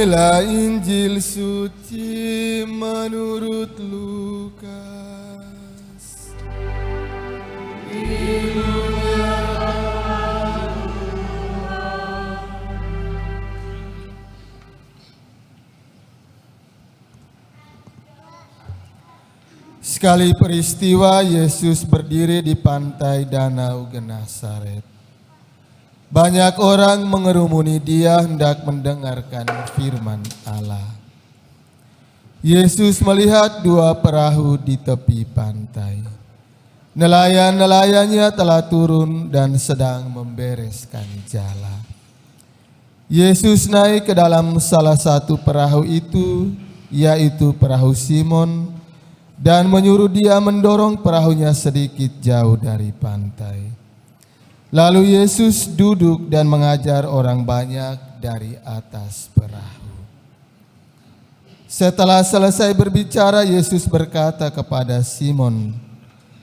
Inilah Injil suci menurut Lukas. Sekali peristiwa Yesus berdiri di pantai Danau Genesaret. Banyak orang mengerumuni dia hendak mendengarkan firman Allah. Yesus melihat dua perahu di tepi pantai. Nelayan-nelayannya telah turun dan sedang membereskan jala. Yesus naik ke dalam salah satu perahu itu, yaitu perahu Simon, dan menyuruh dia mendorong perahunya sedikit jauh dari pantai. Lalu Yesus duduk dan mengajar orang banyak dari atas perahu. Setelah selesai berbicara, Yesus berkata kepada Simon,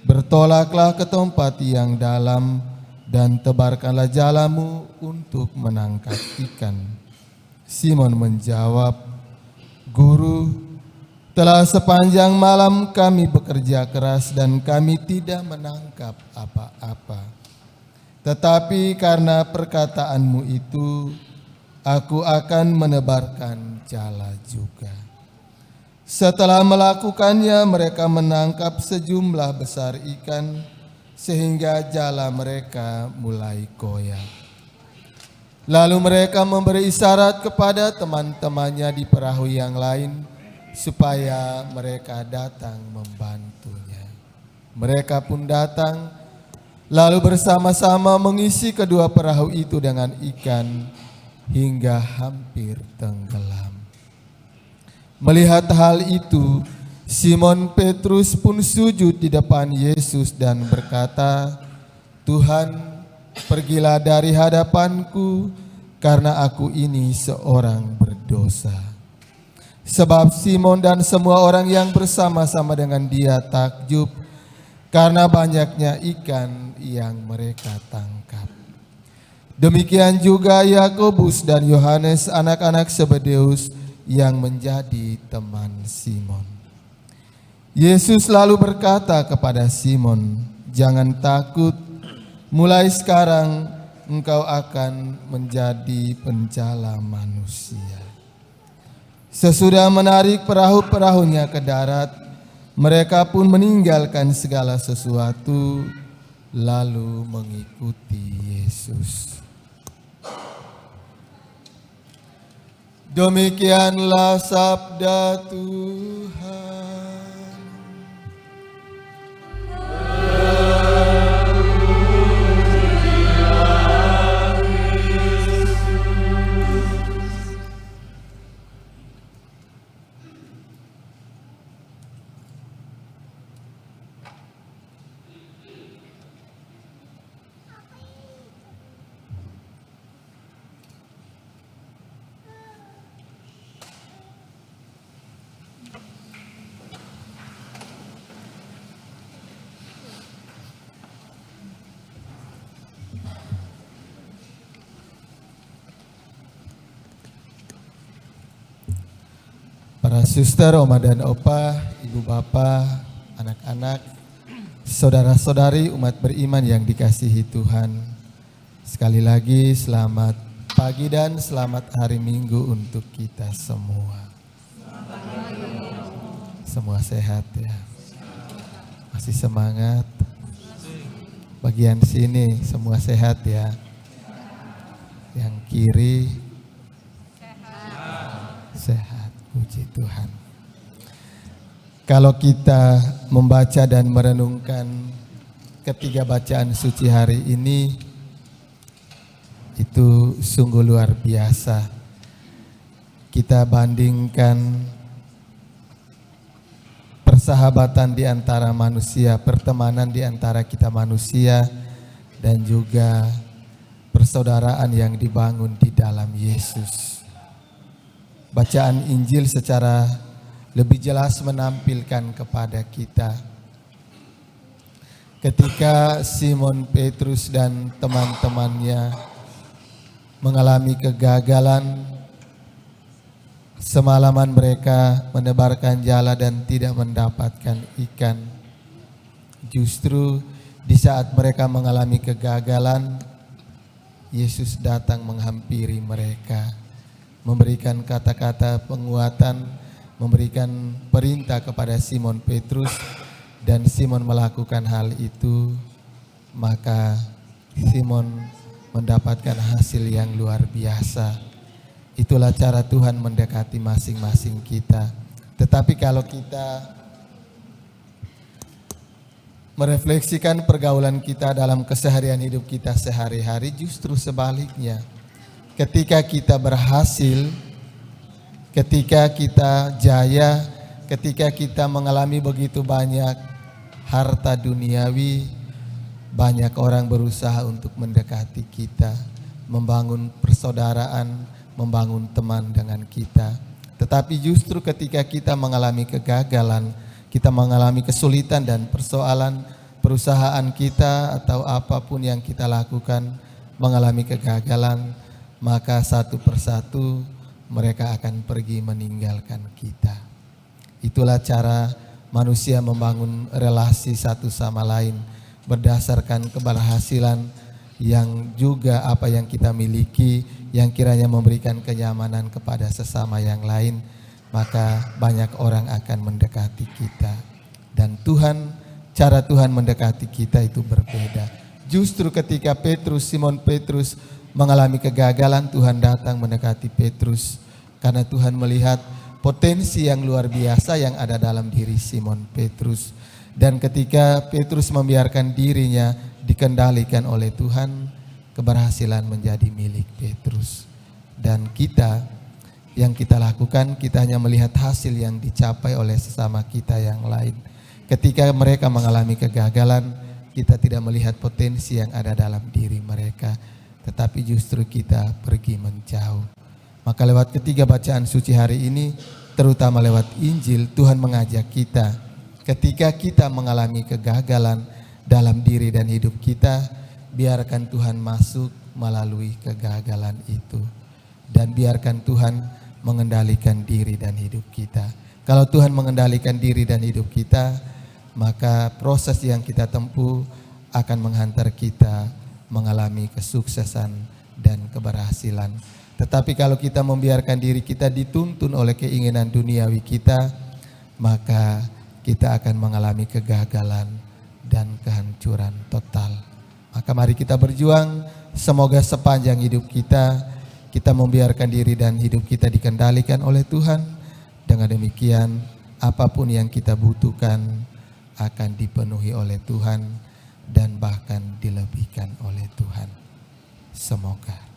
"Bertolaklah ke tempat yang dalam dan tebarkanlah jalamu untuk menangkap ikan." Simon menjawab, "Guru, telah sepanjang malam kami bekerja keras dan kami tidak menangkap apa-apa. Tetapi karena perkataanmu itu, aku akan menebarkan jala juga." Setelah melakukannya, mereka menangkap sejumlah besar ikan, sehingga jala mereka mulai koyak. Lalu mereka memberi isyarat kepada teman-temannya di perahu yang lain, supaya mereka datang membantunya. Mereka pun datang, lalu bersama-sama mengisi kedua perahu itu dengan ikan hingga hampir tenggelam. Melihat hal itu, Simon Petrus pun sujud di depan Yesus dan berkata, "Tuhan, pergilah dari hadapanku, karena aku ini seorang berdosa." Sebab Simon dan semua orang yang bersama-sama dengan dia takjub karena banyaknya ikan yang mereka tangkap. Demikian juga Yakobus dan Yohanes, anak-anak Zebedeus, yang menjadi teman Simon. Yesus lalu berkata kepada Simon, "Jangan takut, mulai sekarang engkau akan menjadi penjala manusia." Sesudah menarik perahu-perahunya ke darat, mereka pun meninggalkan segala sesuatu, lalu mengikuti Yesus. Demikianlah sabda Tuhan. Para suster, oma dan opa, ibu bapak, anak-anak, saudara-saudari umat beriman yang dikasihi Tuhan. Sekali lagi selamat pagi dan selamat hari Minggu untuk kita semua. Semua sehat ya. Masih semangat. Bagian sini semua sehat ya. Yang kiri sehat. Puji Tuhan. Kalau kita membaca dan merenungkan ketiga bacaan suci hari ini, itu sungguh luar biasa. Kita bandingkan persahabatan di antara manusia, pertemanan di antara kita manusia, dan juga persaudaraan yang dibangun di dalam Yesus. Bacaan Injil secara lebih jelas menampilkan kepada kita ketika Simon Petrus dan teman-temannya mengalami kegagalan Semalaman mereka menebarkan jala dan tidak mendapatkan ikan. Justru di saat mereka mengalami kegagalan, Yesus datang menghampiri mereka, memberikan kata-kata penguatan, memberikan perintah kepada Simon Petrus, dan Simon melakukan hal itu. Maka Simon mendapatkan hasil yang luar biasa. Itulah cara Tuhan mendekati masing-masing kita. Tetapi kalau kita merefleksikan pergaulan kita dalam keseharian hidup kita sehari-hari, justru sebaliknya. Ketika kita berhasil, ketika kita jaya, ketika kita mengalami begitu banyak harta duniawi, banyak orang berusaha untuk mendekati kita, membangun persaudaraan, membangun teman dengan kita. Tetapi justru ketika kita mengalami kegagalan, kita mengalami kesulitan dan persoalan perusahaan kita atau apapun yang kita lakukan mengalami kegagalan, maka satu persatu mereka akan pergi meninggalkan kita. Itulah cara manusia membangun relasi satu sama lain berdasarkan keberhasilan yang juga apa yang kita miliki, yang kiranya memberikan kenyamanan kepada sesama yang lain, maka banyak orang akan mendekati kita. Dan cara Tuhan mendekati kita itu berbeda. Justru ketika Simon Petrus mengalami kegagalan, Tuhan datang mendekati Petrus karena Tuhan melihat potensi yang luar biasa yang ada dalam diri Simon Petrus. Dan ketika Petrus membiarkan dirinya dikendalikan oleh Tuhan, keberhasilan menjadi milik Petrus. Dan yang kita lakukan, kita hanya melihat hasil yang dicapai oleh sesama kita yang lain. Ketika mereka mengalami kegagalan, kita tidak melihat potensi yang ada dalam diri mereka, tetapi justru kita pergi menjauh. Maka lewat ketiga bacaan suci hari ini, terutama lewat Injil, Tuhan mengajak kita, ketika kita mengalami kegagalan dalam diri dan hidup kita, biarkan Tuhan masuk melalui kegagalan itu. Dan biarkan Tuhan mengendalikan diri dan hidup kita. Kalau Tuhan mengendalikan diri dan hidup kita, maka proses yang kita tempuh akan menghantar kita mengalami kesuksesan dan keberhasilan. Tetapi kalau kita membiarkan diri kita dituntun oleh keinginan duniawi kita, maka kita akan mengalami kegagalan dan kehancuran total. Maka mari kita berjuang, semoga sepanjang hidup kita membiarkan diri dan hidup kita dikendalikan oleh Tuhan. Dengan demikian, apapun yang kita butuhkan akan dipenuhi oleh Tuhan dan bahkan dilebihkan oleh Tuhan. Semoga.